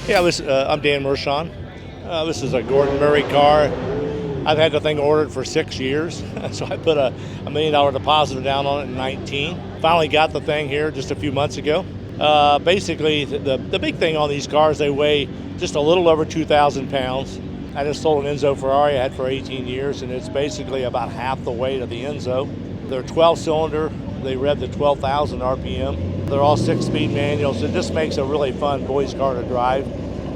Yeah, I'm Dan Mershon. This is a Gordon Murray car. I've had the thing ordered for 6 years, so I put a $1 million deposit down on it in 19. Finally got the thing here just a few months ago. Basically, the big thing on these cars, they weigh just a little over 2,000 pounds. I just sold an Enzo Ferrari I had for 18 years, and it's basically about half the weight of the Enzo. They're 12-cylinder. They rev to 12,000 RPM. They're all 6-speed manuals. It just makes a really fun boys' car to drive.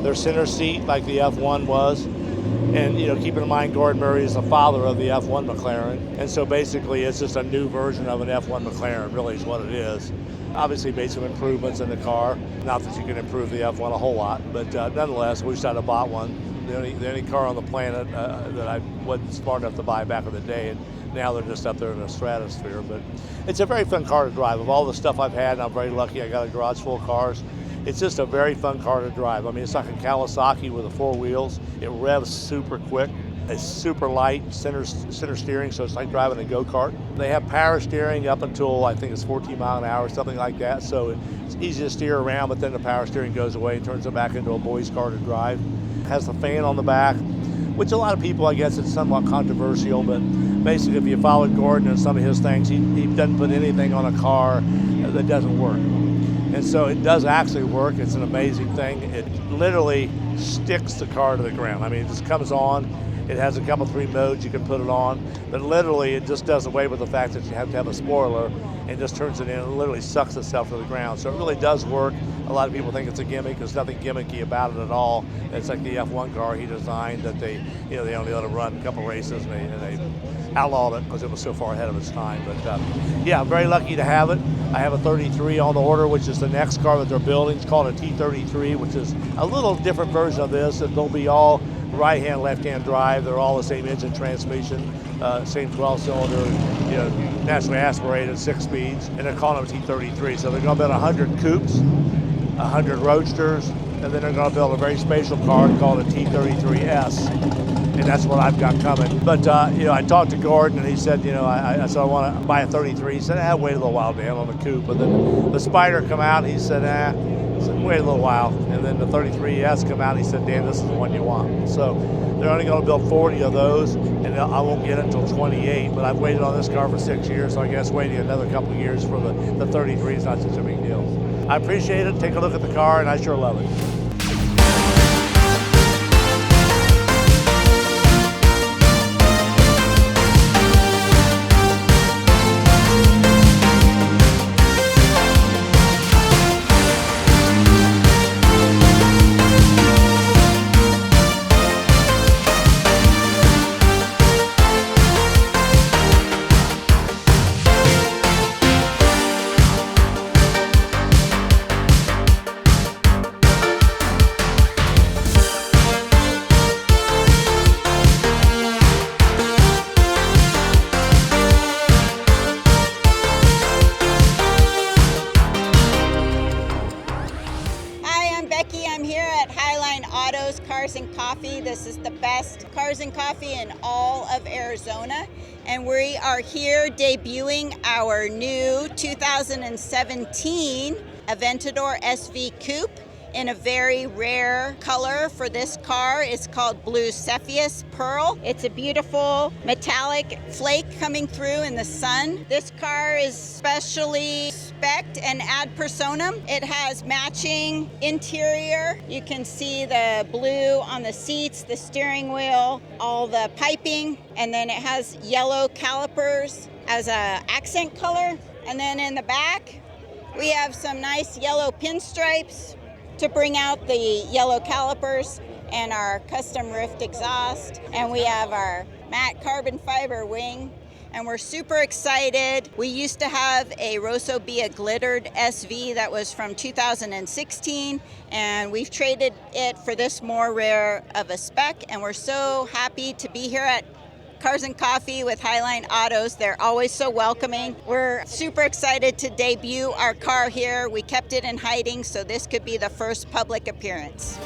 They're center seat like the F1 was. And, keeping in mind Gordon Murray is the father of the F1 McLaren. And so basically it's just a new version of an F1 McLaren, really is what it is. Obviously made some improvements in the car. Not that you can improve the F1 a whole lot, but nonetheless, we I'd have bought one. The only car on the planet that I wasn't smart enough to buy back in the day. And now they're just up there in the stratosphere. But it's a very fun car to drive. Of all the stuff I've had, and I'm very lucky I got a garage full of cars, it's just a very fun car to drive. I mean, it's like a Kawasaki with the 4 wheels. It revs super quick. It's super light, center steering, so it's like driving a go-kart. They have power steering up until I think it's 14 mile an hour, something like that. So it's easy to steer around, but then the power steering goes away and turns it back into a boy's car to drive. It has the fan on the back, which a lot of people, I guess, it's somewhat controversial, but basically if you followed Gordon and some of his things, he doesn't put anything on a car that doesn't work. And so it does actually work. It's an amazing thing. It literally sticks the car to the ground. I mean, it just comes on. It has a couple 3 modes you can put it on, but literally it just does away with the fact that you have to have a spoiler and just turns it in and literally sucks itself to the ground. So it really does work. A lot of people think it's a gimmick. There's nothing gimmicky about it at all. It's like the F1 car he designed that they only let it run a couple races and they outlawed it because it was so far ahead of its time. But yeah, I'm very lucky to have it. I have a 33 on the order, which is the next car that they're building. It's called a T33, which is a little different version of this. They'll be all right-hand, left-hand drive. They're all the same engine transmission, same 12-cylinder, naturally aspirated, 6 speeds, and they're calling them T33. So they're going to build 100 coupes, 100 roadsters, and then they're going to build a very special car called a T33S. And that's what I've got coming. But, I talked to Gordon, and he said, I said, I want to buy a 33. He said, wait a little while, Dan, on the coupe. And then the Spider come out, and he said, wait a little while. And then the 33S come out, and he said, Dan, this is the one you want. So they're only going to build 40 of those, and I won't get it until 28. But I've waited on this car for 6 years, so I guess waiting another couple of years for the 33 is not such a big deal. I appreciate it. Take a look at the car, and I sure love it. I'm here at Highline Autos Cars and Coffee. This is the best cars and coffee in all of Arizona. And we are here debuting our new 2017 Aventador SV Coupe in a very rare color for this car. It's called Blue Cepheus Pearl. It's a beautiful metallic flake coming through in the sun. This car is specially spec'd and ad personam. It has matching interior. You can see the blue on the seats, the steering wheel, all the piping, and then it has yellow calipers as a accent color. And then in the back, we have some nice yellow pinstripes to bring out the yellow calipers and our custom rift exhaust. And we have our matte carbon fiber wing. And we're super excited. We used to have a Rosso Bia glittered SV that was from 2016, and we've traded it for this more rare of a spec. And we're so happy to be here at Cars and Coffee with Highline Autos. They're always so welcoming. We're super excited to debut our car here. We kept it in hiding, so this could be the first public appearance.